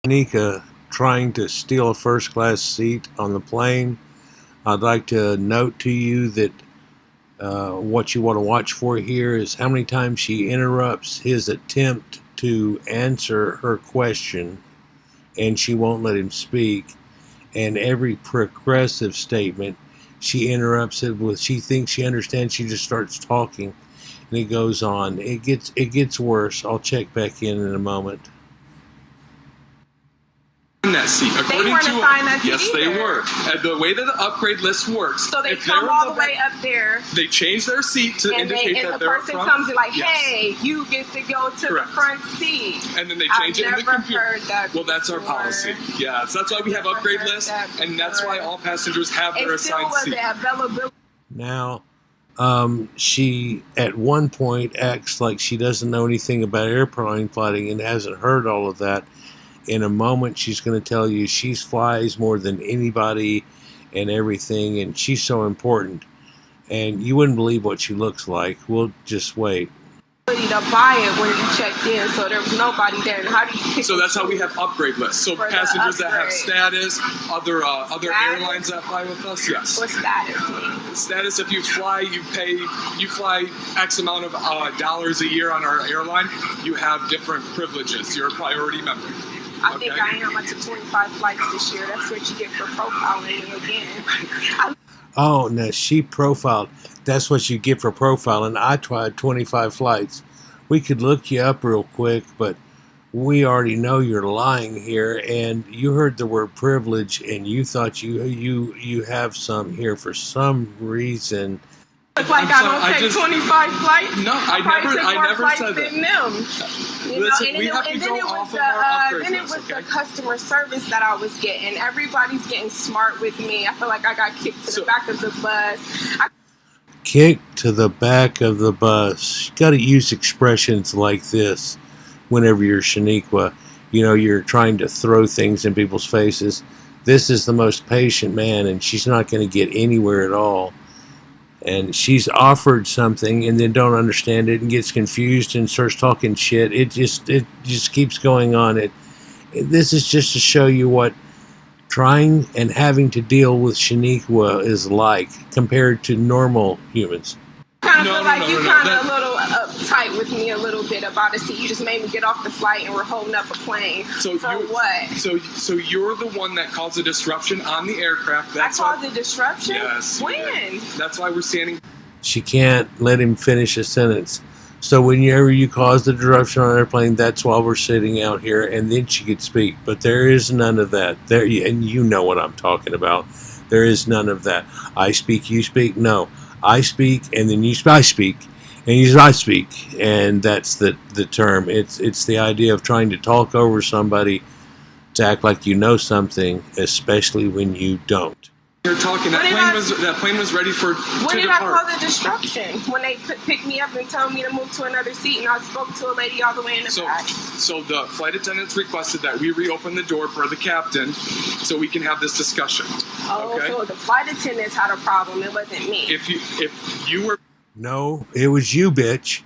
Nika trying to steal a first class seat on the plane. I'd like to note to you that what you want to watch for here is how many times she interrupts his attempt to answer her question and she won't let him speak. And every progressive statement, she interrupts it with, she thinks she understands, she just starts talking, and it goes on. It gets worse. I'll check back in a moment. That seat. According to that seat yes, either. They were. And the way that the upgrade list works, so they come all the way up there. They change their seat to indicate that they're front. And the person comes and like, hey, you get to go to the front seat. And then they change it in the computer. Heard that well, that's our policy. Yes, that's why we have upgrade lists, and that's why all passengers have their assigned seat. Now, she at one point acts like she doesn't know anything about airplane flying and hasn't heard all of that. In a moment, she's going to tell you she flies more than anybody and everything, and she's so important. And you wouldn't believe what she looks like. We'll just wait. To buy it when you checked in, so there was nobody there. And how do you pick so that's how we have upgrade lists. So passengers that have status, other airlines that fly with us, yes. What status mean? Status, if you fly, you fly X amount of dollars a year on our airline, you have different privileges. You're a priority member. I think I am. I took 25 flights this year. That's what you get for profiling me again. Oh, no, she profiled. That's what you get for profiling. I tried 25 flights. We could look you up real quick, but we already know you're lying here, and you heard the word privilege, and you thought you have some here for some reason. Look like I don't take 25 flights. No, I never said that. Listen, we have to go off of our upgrade list, then it was the customer service that I was getting. Everybody's getting smart with me. I feel like I got kicked to the back of the bus. Kicked to the back of the bus. You got to use expressions like this whenever you're Shaniqua. You know, you're trying to throw things in people's faces. This is the most patient man, and she's not going to get anywhere at all. And she's offered something and then don't understand it and gets confused and starts talking shit. It just keeps going on. This is just to show you what trying and having to deal with Shaniqua is like compared to normal humans. I feel like you kind of a little uptight with me a little bit about it. See, you just made me get off the flight and we're holding up a plane. So what? So you're the one that caused a disruption on the aircraft. That's I caused a disruption? Yes. When? That's why we're standing. She can't let him finish a sentence. So whenever you cause the disruption on an airplane, that's why we're sitting out here, and then she could speak. But there is none of that. And you know what I'm talking about. There is none of that. I speak, you speak. No. I speak, and then I speak, and I speak, and that's the term. It's the idea of trying to talk over somebody to act like you know something, especially when you don't. You're talking. That plane was ready for. When did I cause a disruption? When they picked me up and told me to move to another seat, and I spoke to a lady all the way in the back. So the flight attendants requested that we reopen the door for the captain, so we can have this discussion. Oh, okay? So the flight attendants had a problem. It wasn't me. If you were. No, it was you, bitch.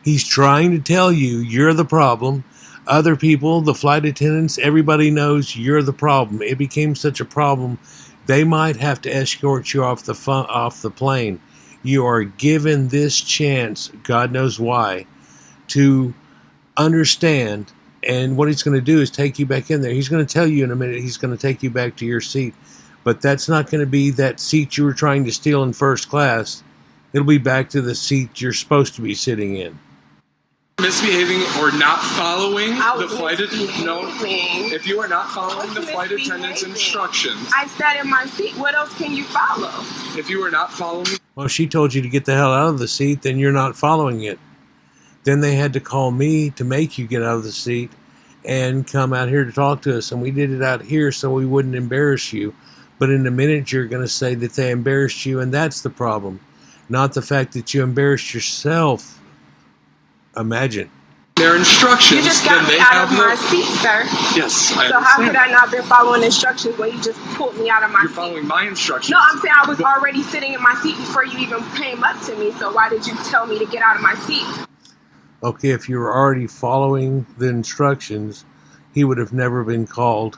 He's trying to tell you you're the problem. Other people, the flight attendants, everybody knows you're the problem. It became such a problem. They might have to escort you off the plane. You are given this chance, God knows why, to understand. And what he's going to do is take you back in there. He's going to tell you in a minute he's going to take you back to your seat. But that's not going to be that seat you were trying to steal in first class. It'll be back to the seat you're supposed to be sitting in. Misbehaving or not following the flight attendant. No, if you are not following the flight attendant's instructions. I sat in my seat. What else can you follow? If you are not following. Well, she told you to get the hell out of the seat, then you're not following it. Then they had to call me to make you get out of the seat and come out here to talk to us. And we did it out here so we wouldn't embarrass you. But in a minute, you're going to say that they embarrassed you, and that's the problem. Not the fact that you embarrassed yourself. Imagine. Their instructions. You just got me out of my seat, sir. Yes, I understand. So how could I not been following instructions when you just pulled me out of my seat? You're following my instructions. No, I'm saying I was already sitting in my seat before you even came up to me. So why did you tell me to get out of my seat? Okay, if you were already following the instructions, he would have never been called.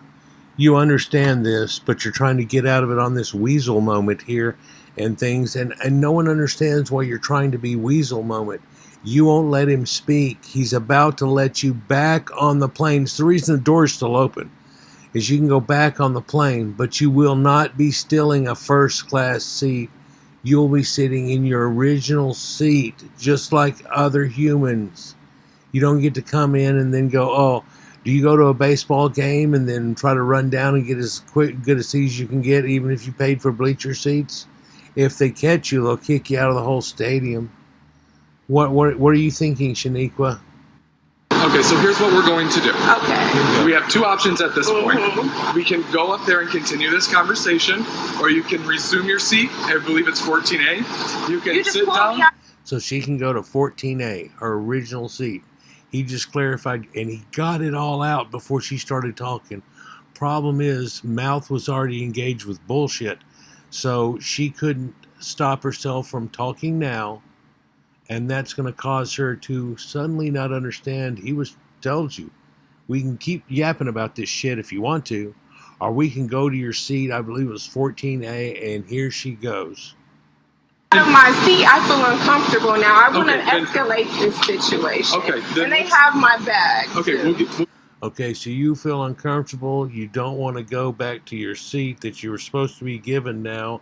You understand this, but you're trying to get out of it on this weasel moment here and things, and no one understands why you're trying to be weasel moment. You won't let him speak. He's about to let you back on the plane. It's the reason the door's still open, is you can go back on the plane, but you will not be stealing a first class seat. You'll be sitting in your original seat, just like other humans. You don't get to come in and then go, oh, do you go to a baseball game and then try to run down and get as good a seat as you can get, even if you paid for bleacher seats? If they catch you, they'll kick you out of the whole stadium. What are you thinking, Shaniqua? Okay, so here's what we're going to do. Okay. We have two options at this point. We can go up there and continue this conversation, or you can resume your seat. I believe it's 14A. You can sit down. So she can go to 14A, her original seat. He just clarified, and he got it all out before she started talking. Problem is, mouth was already engaged with bullshit, so she couldn't stop herself from talking now, and that's going to cause her to suddenly not understand. He tells you, we can keep yapping about this shit if you want to, or we can go to your seat. I believe it was 14A, and here she goes. Out of my seat, I feel uncomfortable now. I want to escalate this situation. Okay. And they have my bag. Okay. Okay, so you feel uncomfortable. You don't want to go back to your seat that you were supposed to be given now,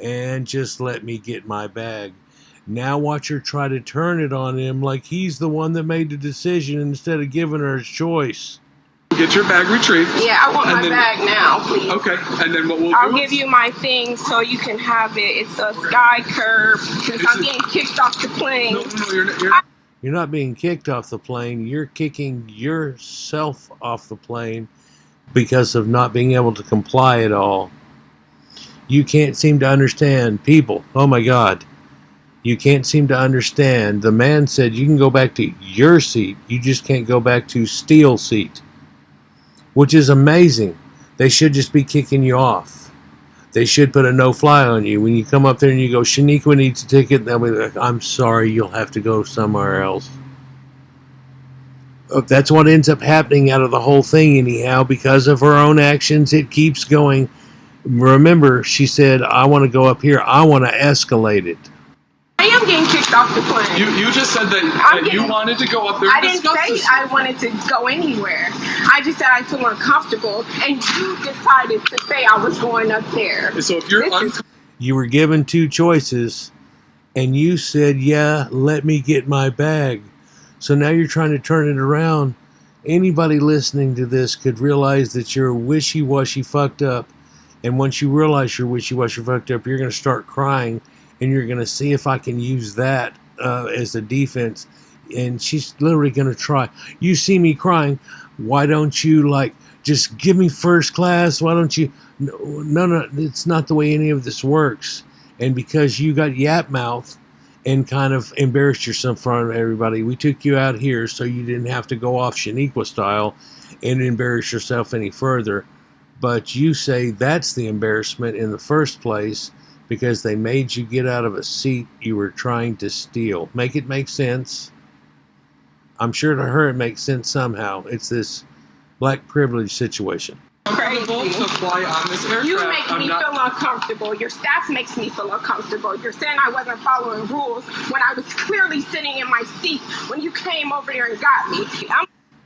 and just let me get my bag. Now watch her try to turn it on him like he's the one that made the decision instead of giving her a choice. Get your bag retrieved. Yeah, I want my bag now, please. Okay, and then what we'll do? I'll give you my thing so you can have it. It's a sky curve because I'm getting kicked off the plane. No, you're not being kicked off the plane. You're kicking yourself off the plane because of not being able to comply at all. You can't seem to understand people. Oh my God. You can't seem to understand. The man said you can go back to your seat. You just can't go back to steal seat, which is amazing. They should just be kicking you off. They should put a no-fly on you. When you come up there and you go, Shaniqua needs a ticket, they'll be like, I'm sorry, you'll have to go somewhere else. That's what ends up happening out of the whole thing anyhow. Because of her own actions, it keeps going. Remember, she said, I want to go up here. I want to escalate it. I am getting kicked off the plane. You just said that you wanted to go up there and discuss this. I didn't say I wanted to go anywhere. I just said I feel uncomfortable, and you decided to say I was going up there. So if you're you were given two choices, and you said, yeah, let me get my bag. So now you're trying to turn it around. Anybody listening to this could realize that you're wishy-washy fucked up, and once you realize you're wishy-washy fucked up, you're going to start crying. And you're going to see if I can use that as a defense. And she's literally going to try. You see me crying. Why don't you, just give me first class? Why don't you? No, it's not the way any of this works. And because you got yap mouth and kind of embarrassed yourself in front of everybody, we took you out here so you didn't have to go off Shaniqua style and embarrass yourself any further. But you say that's the embarrassment in the first place, because they made you get out of a seat you were trying to steal. Make it make sense. I'm sure to her it makes sense somehow. It's this black privilege situation. Uncomfortable to fly on this aircraft. You make me feel uncomfortable. Your staff makes me feel uncomfortable. You're saying I wasn't following rules when I was clearly sitting in my seat when you came over there and got me.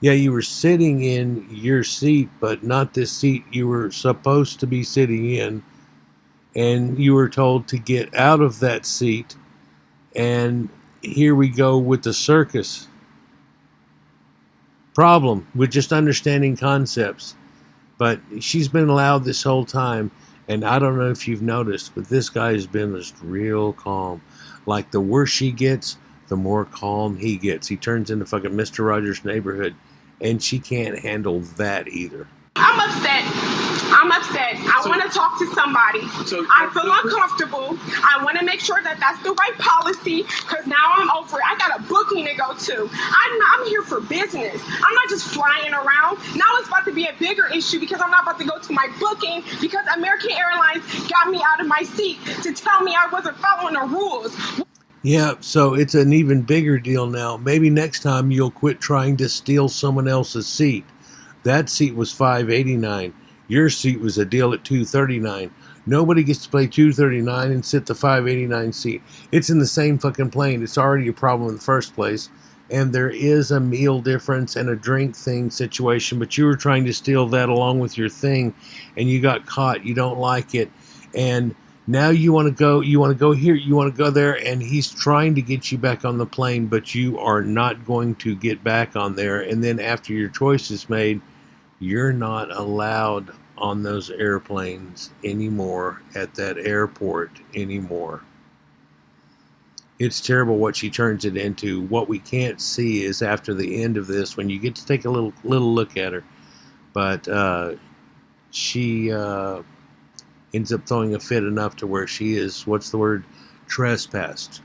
Yeah, you were sitting in your seat, but not this seat you were supposed to be sitting in. And you were told to get out of that seat. And here we go with the circus. Problem with just understanding concepts. But she's been allowed this whole time. And I don't know if you've noticed, but this guy has been just real calm. Like the worse she gets, the more calm he gets. He turns into fucking Mr. Rogers' Neighborhood. And she can't handle that either. I'm upset. I want to talk to somebody. I feel uncomfortable. I want to make sure that that's the right policy, because now I'm over it. I got a booking to go to. I'm here for business. I'm not just flying around. Now it's about to be a bigger issue because I'm not about to go to my booking because American Airlines got me out of my seat to tell me I wasn't following the rules. Yeah, so it's an even bigger deal now. Maybe next time you'll quit trying to steal someone else's seat. That seat was $5.89. Your seat was a deal at $2.39. Nobody gets to pay $2.39 and sit the $5.89 seat. It's in the same fucking plane. It's already a problem in the first place. And there is a meal difference and a drink thing situation, but you were trying to steal that along with your thing, and you got caught. You don't like it. And now you want to go here, you want to go there, and he's trying to get you back on the plane, but you are not going to get back on there. And then after your choice is made, you're not allowed on those airplanes anymore at that airport anymore. It's terrible what she turns it into. What we can't see is after the end of this, when you get to take a little look at her, but she ends up throwing a fit enough to where she is, what's the word, trespassed.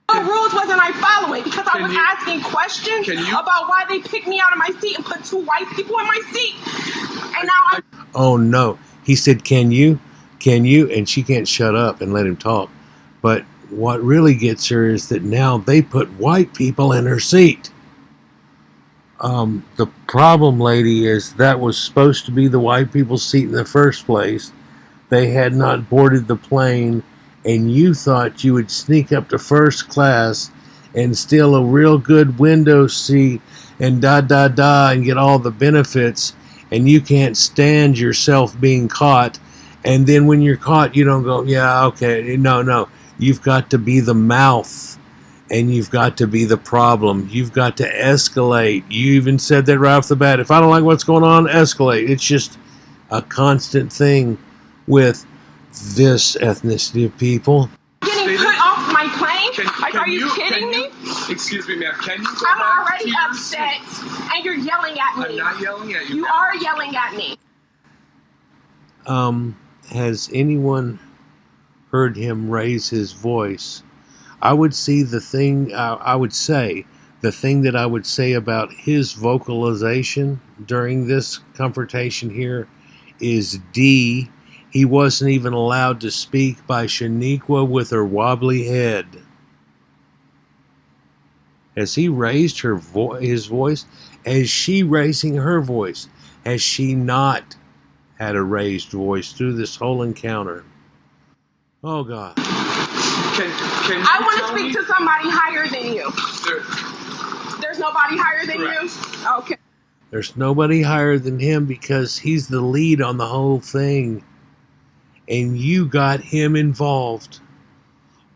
What rules wasn't I following? Because I was asking questions about why they picked me out of my seat and put two white people in my seat. And now Oh no. He said, can you? Can you? And she can't shut up and let him talk. But what really gets her is that now they put white people in her seat. The problem, lady, is that was supposed to be the white people's seat in the first place. They had not boarded the plane, and you thought you would sneak up to first class and steal a real good window seat and and get all the benefits, and you can't stand yourself being caught. And then when you're caught, you don't go, yeah, okay, no. You've got to be the mouth, and you've got to be the problem. You've got to escalate. You even said that right off the bat. If I don't like what's going on, escalate. It's just a constant thing with this ethnicity of people. Getting put off my plane? Are you kidding me? Excuse me, ma'am. Can you? I'm already upset, and you're yelling at me. I'm not yelling at you. You are yelling at me. Has anyone heard him raise his voice? I would see the thing. I would say the thing that I would say about his vocalization during this confrontation here is D. He wasn't even allowed to speak by Shaniqua with her wobbly head. Has he raised his voice? Is she raising her voice? Has she not had a raised voice through this whole encounter? Oh, God. I want to speak to somebody higher than you. There's nobody higher than you? Okay. There's nobody higher than him because he's the lead on the whole thing. And you got him involved.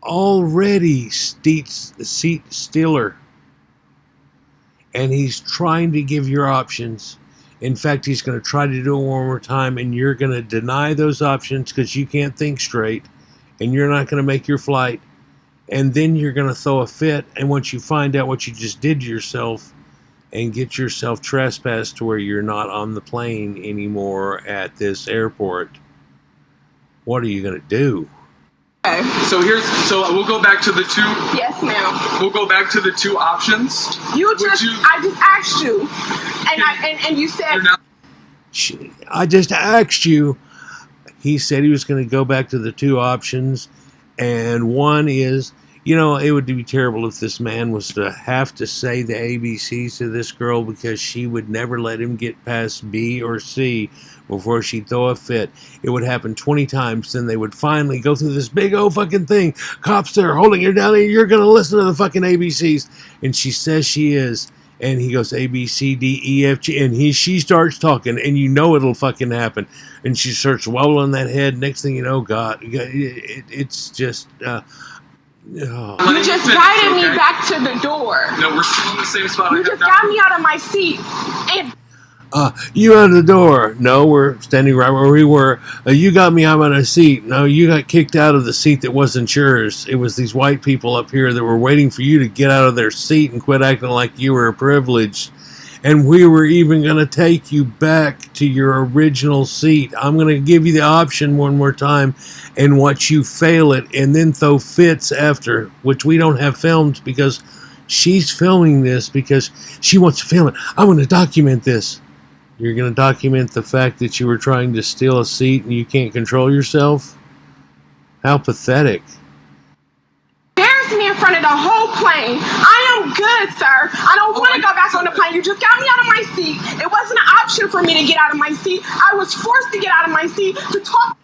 Already seat stealer. And he's trying to give your options. In fact, he's going to try to do it one more time, and you're going to deny those options because you can't think straight, and you're not going to make your flight. And then you're going to throw a fit, and once you find out what you just did to yourself and get yourself trespassed to where you're not on the plane anymore at this airport, what are you going to do? Okay. So we'll go back to the two. Yes, ma'am. We'll go back to the two options. I just asked you, and you said. I just asked you. He said he was going to go back to the two options, and one is, it would be terrible if this man was to have to say the ABCs to this girl because she would never let him get past B or C before she'd throw a fit. It would happen 20 times, then they would finally go through this big old fucking thing. Cops there holding her down, and you're going to listen to the fucking ABCs. And she says she is. And he goes A, B, C, D, E, F, G, and she starts talking, and it'll fucking happen. And she starts wobbling that head. Next thing you know, God, it's just... You just guided me back to the door. No, we're still in the same spot. You just got me out of my seat. And you out of the door. No, we're standing right where we were. You got me out of my seat. No, you got kicked out of the seat that wasn't yours. It was these white people up here that were waiting for you to get out of their seat and quit acting like you were privileged. And we were even going to take you back to your original seat. I'm going to give you the option one more time and watch you fail it and then throw fits after, which we don't have filmed because she's filming this because she wants to film it. I want to document this. You're going to document the fact that you were trying to steal a seat and you can't control yourself? How pathetic. Embarrass me in front of the whole plane. I am good, sir. I don't want to go back on the plane. You just got me out of my seat. It wasn't an option for me to get out of my seat. I was forced to get out of my seat to talk.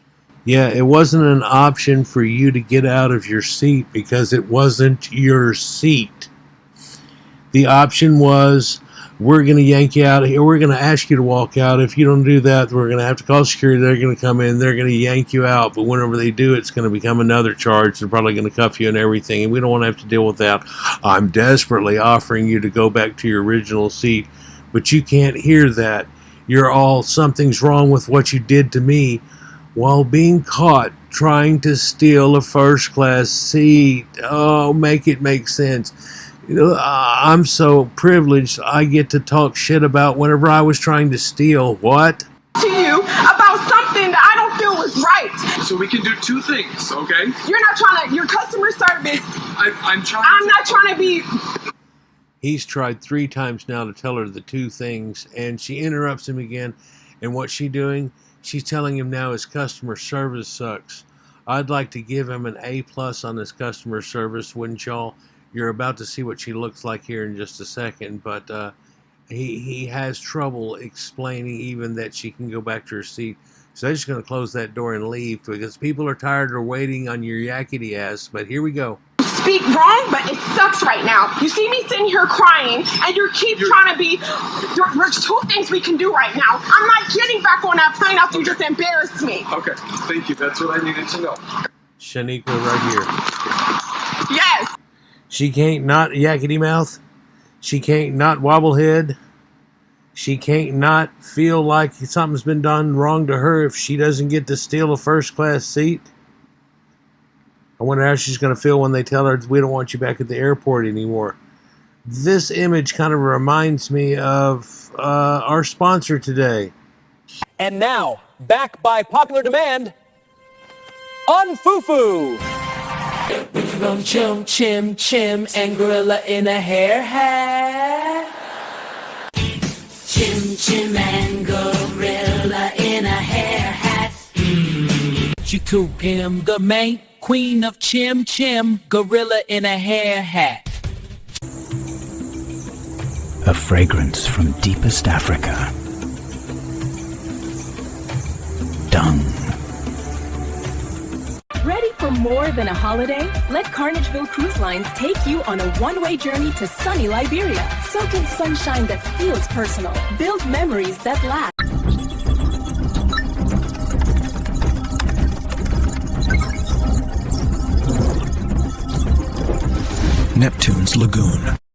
Yeah, it wasn't an option for you to get out of your seat because it wasn't your seat. The option was, we're going to yank you out of here. We're going to ask you to walk out. If you don't do that, we're going to have to call security. They're going to come in. They're going to yank you out. But whenever they do, it's going to become another charge. They're probably going to cuff you and everything. And we don't want to have to deal with that. I'm desperately offering you to go back to your original seat. But you can't hear that. You're all, something's wrong with what you did to me while being caught trying to steal a first class seat. Oh, make it make sense. I'm so privileged I get to talk shit about whenever I was trying to steal. What? To you about something that I don't feel was right. So we can do two things, okay? You're not trying to, your customer service. I'm not trying to be. He's tried 3 times now to tell her the 2 things, and she interrupts him again. And what's she doing? She's telling him now his customer service sucks. I'd like to give him an A+ on his customer service, wouldn't y'all? You're about to see what she looks like here in just a second, but he has trouble explaining even that she can go back to her seat. So they're just going to close that door and leave because people are tired of waiting on your yakety ass. But here we go. Speak wrong, but it sucks right now. You see me sitting here crying, and you keep trying to be. There's 2 things we can do right now. I'm not getting back on that plane after you just embarrassed me. Okay, thank you. That's what I needed to know. Shaniqua right here. Yes. She can't not yakety mouth. She can't not wobble head. She can't not feel like something's been done wrong to her if she doesn't get to steal a first class seat. I wonder how she's going to feel when they tell her we don't want you back at the airport anymore. This image kind of reminds me of our sponsor today. And now, back by popular demand, Unfufu. From Chim Chim Chim and Gorilla in a hair hat. Chim Chim and Gorilla in a hair hat. She took him the main queen of Chim Chim, Gorilla in a hair hat. A fragrance from deepest Africa. Dung. Ready for more than a holiday? Let Carnageville Cruise Lines take you on a one-way journey to sunny Liberia. Soak in sunshine that feels personal. Build memories that last. Neptune's Lagoon.